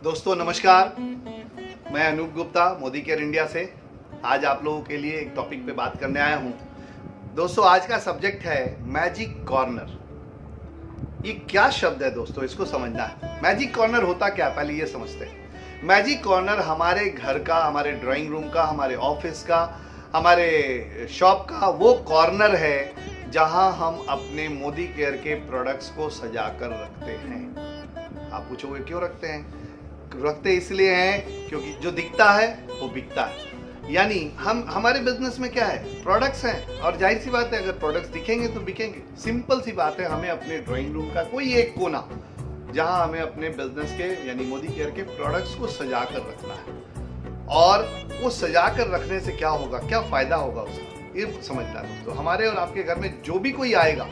दोस्तों नमस्कार, मैं अनूप गुप्ता मोदी केयर इंडिया से आज आप लोगों के लिए एक टॉपिक पे बात करने आया हूँ। दोस्तों आज का सब्जेक्ट है मैजिक कॉर्नर। ये क्या शब्द है दोस्तों, इसको समझना है। मैजिक कॉर्नर होता क्या, पहले ये समझते हैं। मैजिक कॉर्नर हमारे घर का, हमारे ड्राइंग रूम का, हमारे ऑफिस का, हमारे शॉप का वो कॉर्नर है जहां हम अपने मोदी केयर के प्रोडक्ट्स को सजा कर रखते हैं। आप पूछोगे क्यों रखते हैं? रखते इसलिए हैं क्योंकि जो दिखता है वो बिकता है। यानी हमारे बिजनेस में क्या है, प्रोडक्ट्स हैं, और जाहिर सी बात है अगर प्रोडक्ट्स दिखेंगे तो बिकेंगे। सिंपल सी बात है, हमें अपने ड्राइंग रूम का कोई एक कोना जहां हमें अपने बिजनेस के यानी मोदी केयर के प्रोडक्ट्स को सजा कर रखना है। और वो सजा कर रखने से क्या होगा, क्या फायदा होगा उसका, ये समझना है दोस्तों। हमारे और आपके घर में जो भी कोई आएगा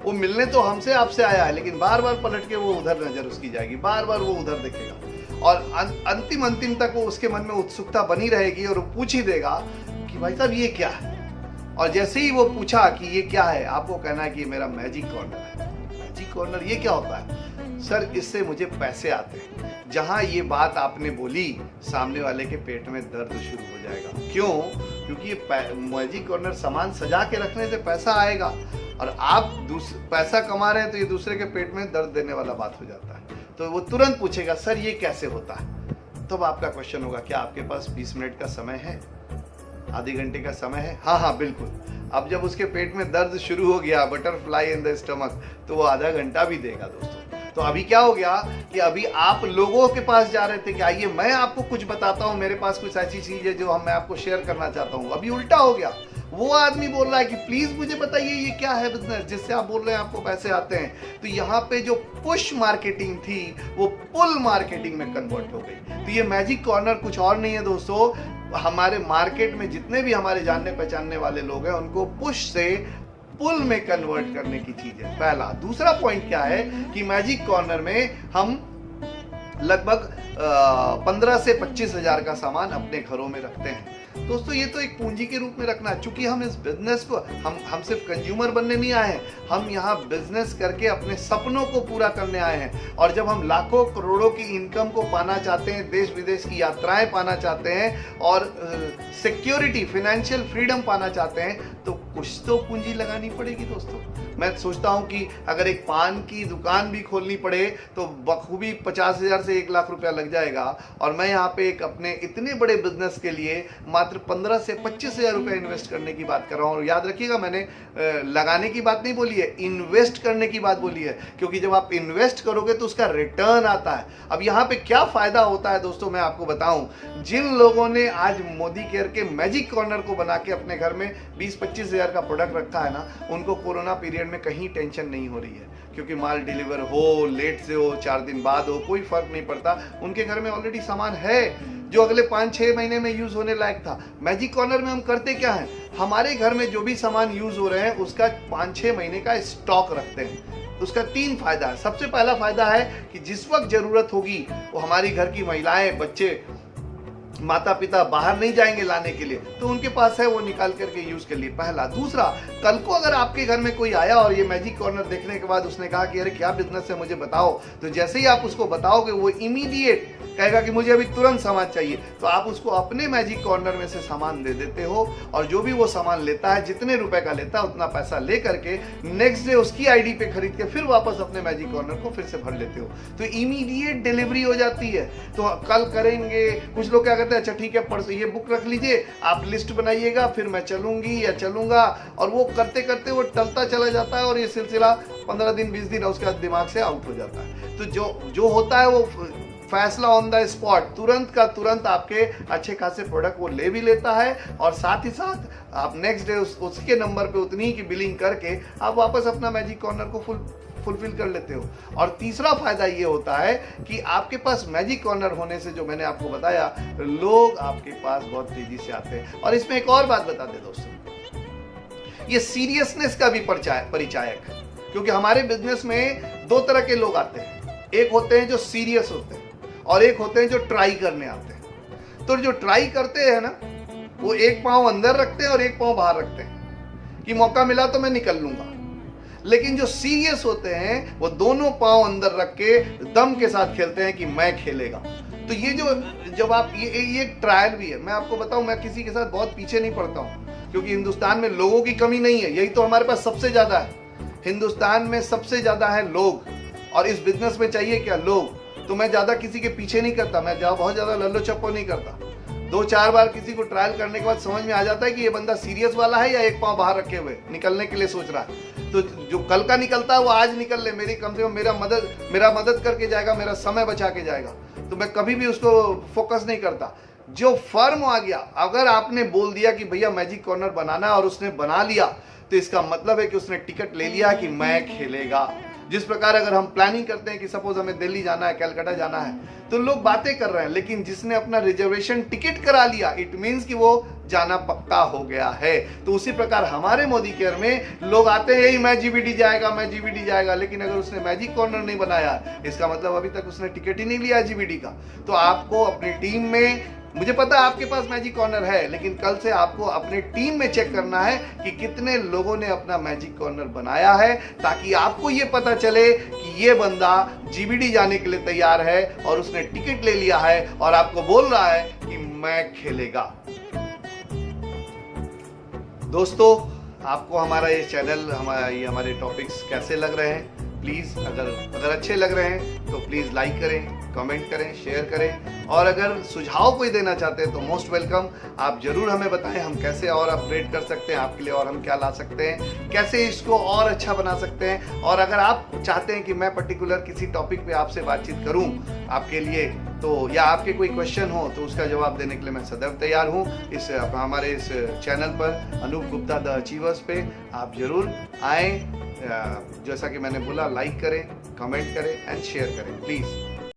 वो मिलने तो हमसे आपसे आया है, लेकिन बार बार पलट के वो उधर नजर उसकी जाएगी, बार बार वो उधर देखेगा और अंतिम तक वो उसके मन में उत्सुकता बनी रहेगी और वो पूछ ही देगा कि भाई साहब ये क्या है। और जैसे ही वो पूछा कि ये क्या है, आपको कहना है कि ये मेरा मैजिक कॉर्नर है। मैजिक कॉर्नर ये क्या होता है? सर इससे मुझे पैसे आते हैं। जहां ये बात आपने बोली, सामने वाले के पेट में दर्द शुरू हो जाएगा। क्यों? क्योंकि ये मैजिक कॉर्नर सामान सजा के रखने से पैसा आएगा और आप पैसा कमा रहे हैं तो ये दूसरे के पेट में दर्द देने वाला बात हो जाता है। तो वो तुरंत पूछेगा सर ये कैसे होता है। तो आपका क्वेश्चन होगा क्या आपके पास 20 मिनट का समय है, आधे घंटे का समय है? हाँ बिल्कुल। अब जब उसके पेट में दर्द शुरू हो गया, बटरफ्लाई इन द स्टमक, तो वो आधा घंटा भी देगा दोस्तों। तो अभी क्या हो गया कि अभी आप लोगों के पास जा रहे थे कि आइए मैं आपको कुछ बताता हूं, मेरे पास कुछ ऐसी चीज है जो मैं आपको शेयर करना चाहता हूं। अभी उल्टा हो गया, वो आदमी बोल रहा है कि प्लीज मुझे बताइए ये क्या है बिजनेस जिससे आप बोल रहे हैं आपको पैसे आते हैं। तो यहाँ पे जो पुश मार्केटिंग थी वो पुल मार्केटिंग में कन्वर्ट हो गई। तो ये मैजिक कॉर्नर कुछ और नहीं है दोस्तों। हमारे मार्केट में जितने भी हमारे जानने पहचानने वाले लोग हैं उनको पुश से पुल में कन्वर्ट करने की चीज है, पहला। दूसरा पॉइंट क्या है कि मैजिक कॉर्नर में हम लगभग 15 से 25 हजार का सामान अपने घरों में रखते हैं। दोस्तों ये तो एक पूंजी के रूप में रखना है, चूंकि हम इस बिजनेस को हम सिर्फ कंज्यूमर बनने नहीं आए हैं, हम यहाँ बिजनेस करके अपने सपनों को पूरा करने आए हैं। और जब हम लाखों करोड़ों की इनकम को पाना चाहते हैं, देश विदेश की यात्राएं पाना चाहते हैं और सिक्योरिटी, फाइनेंशियल फ्रीडम पाना चाहते हैं, तो कुछ तो पूंजी लगानी पड़ेगी दोस्तों। मैं सोचता हूं कि अगर एक पान की दुकान भी खोलनी पड़े तो बखूबी 50,000 से 1 लाख रुपया लग जाएगा। और मैं यहाँ पे एक अपने इतने बड़े बिजनेस के लिए मात्र 15 से 25,000 रुपया इन्वेस्ट करने की बात कर रहा हूँ। और याद रखिएगा, मैंने लगाने की बात नहीं बोली है, इन्वेस्ट करने की बात बोली है, क्योंकि जब आप इन्वेस्ट करोगे तो उसका रिटर्न आता है। अब यहाँ पे क्या फायदा होता है दोस्तों, मैं आपको बताऊं। जिन लोगों ने आज मोदी केयर के मैजिक कॉर्नर को बना के अपने घर में 20-25 हजार का प्रोडक्ट रखा है ना, उनको कोरोना पीरियड में कहीं टेंशन नहीं हो रही है, क्योंकि माल डिलीवर हो, लेट से हो, 4 दिन बाद हो, कोई फर्क नहीं पड़ता। उनके घर में ऑलरेडी सामान है जो अगले 5-6 महीने में यूज होने लायक था। मैजिक कॉर्नर में हम करते क्या है, हमारे घर में जो भी सामान यूज हो रहे हैं उसका 5-6 महीने का स्टॉक रखते हैं। उसका 3 फायदा है। सबसे पहला फायदा है कि जिस वक्त जरूरत होगी वो हमारी घर की महिलाएं, बच्चे, माता पिता बाहर नहीं जाएंगे लाने के लिए, तो उनके पास है, वो निकाल करके यूज कर लिए, पहला। दूसरा, कल को अगर आपके घर में कोई आया और ये मैजिक कॉर्नर देखने के बाद उसने कहा कि अरे क्या बिजनेस है मुझे बताओ, तो जैसे ही आप उसको बताओगे वो इमीडिएट कहेगा कि मुझे अभी तुरंत सामान चाहिए। तो आप उसको अपने मैजिक कॉर्नर में से सामान दे देते हो और जो भी वो सामान लेता है, जितने रुपए का लेता है उतना पैसा ले करके नेक्स्ट डे उसकी आईडी पे खरीद के फिर वापस अपने मैजिक कॉर्नर को फिर से भर लेते हो। तो इमीडिएट डिलीवरी हो जाती है। तो कल करेंगे, कुछ लोग क्या कहते हैं, अच्छा ठीक है परसों ये बुक रख लीजिए, आप लिस्ट बनाइएगा, फिर मैं चलूंगी या चलूंगा, और वो करते करते वो टलता चला जाता है और ये सिलसिला 15 दिन 20 दिन उसके बाद दिमाग से आउट हो जाता है। तो जो होता है वो फैसला ऑन द स्पॉट, तुरंत का तुरंत आपके अच्छे खासे प्रोडक्ट वो ले भी लेता है और साथ ही साथ आप नेक्स्ट डे उसके नंबर पे उतनी की बिलिंग करके आप वापस अपना मैजिक कॉर्नर को फुलफिल कर लेते हो। और तीसरा फायदा ये होता है कि आपके पास मैजिक कॉर्नर होने से, जो मैंने आपको बताया, लोग आपके पास बहुत तेजी से आते हैं। और इसमें एक और बात बता दे दोस्तों, ये सीरियसनेस का भी परिचायक है, क्योंकि हमारे बिजनेस में 2 तरह के लोग आते हैं। एक होते हैं जो सीरियस होते हैं और एक होते हैं जो ट्राई करने आते हैं। तो जो ट्राई करते हैं ना, वो एक पांव अंदर रखते हैं और एक पांव बाहर रखते हैं कि मौका मिला तो मैं निकल लूंगा। लेकिन जो सीरियस होते हैं वो दोनों पांव अंदर रख के दम के साथ खेलते हैं कि मैं खेलेगा। तो ये जो जब आप ये एक ट्रायल भी है। मैं आपको बताऊं, मैं किसी के साथ बहुत पीछे नहीं पड़ता हूं, क्योंकि हिंदुस्तान में लोगों की कमी नहीं है, यही तो हमारे पास सबसे ज्यादा है। हिंदुस्तान में सबसे ज्यादा है लोग, और इस बिजनेस में चाहिए क्या? लोग। तो मैं ज्यादा किसी के पीछे नहीं करता, मैं बहुत ज्यादा लल्लो चप्पो नहीं करता। 2-4 बार किसी को ट्रायल करने के बाद समझ में आ जाता है कि ये बंदा सीरियस वाला है या एक पांव बाहर रखे हुए निकलने के लिए सोच रहा है। तो जो कल का निकलता है वो आज निकल ले, मेरी कम से कम मेरा मदद करके जाएगा, मेरा समय बचा के जाएगा। तो मैं कभी भी उसको फोकस नहीं करता। जो फर्म आ गया, अगर आपने बोल दिया कि भैया मैजिक कॉर्नर बनाना है और उसने बना लिया, तो इसका मतलब है कि उसने टिकट ले लिया कि मैं खेलेगा। जिस प्रकार अगर हम प्लानिंग करते हैं कि सपोज हमें दिल्ली जाना है, कलकत्ता जाना है, तो लोग बातें कर रहे हैं, लेकिन जिसने अपना रिजर्वेशन टिकट करा लिया, इट मींस कि वो जाना पक्का हो गया है। तो उसी प्रकार हमारे मोदी केयर में लोग आते हैं, यही मैं जीबीडी जाएगा, लेकिन अगर उसने मैजिक कॉर्नर नहीं बनाया, इसका मतलब अभी तक उसने टिकट ही नहीं लिया जीबीडी का। तो आपको अपनी टीम में, मुझे पता है आपके पास मैजिक कॉर्नर है, लेकिन कल से आपको अपने टीम में चेक करना है कि कितने लोगों ने अपना मैजिक कॉर्नर बनाया है, ताकि आपको ये पता चले कि ये बंदा जीबीडी जाने के लिए तैयार है और उसने टिकट ले लिया है और आपको बोल रहा है कि मैं खेलेगा। दोस्तों, आपको हमारा ये चैनल, हमारे टॉपिक्स कैसे लग रहे हैं? प्लीज़ अगर अच्छे लग रहे हैं तो प्लीज़ लाइक करें, कमेंट करें, शेयर करें, और अगर सुझाव कोई देना चाहते हैं तो मोस्ट वेलकम। आप जरूर हमें बताएं हम कैसे और अपग्रेड कर सकते हैं आपके लिए, और हम क्या ला सकते हैं, कैसे इसको और अच्छा बना सकते हैं। और अगर आप चाहते हैं कि मैं पर्टिकुलर किसी टॉपिक पे आपसे बातचीत करूं आपके लिए, तो या आपके कोई क्वेश्चन हो तो उसका जवाब देने के लिए मैं सदैव तैयार हूं। हमारे इस चैनल पर अनूप गुप्ता द अचीवर्स पे आप जरूर आएँ। जैसा कि मैंने बोला, लाइक करें, कमेंट करें एंड शेयर करें प्लीज़।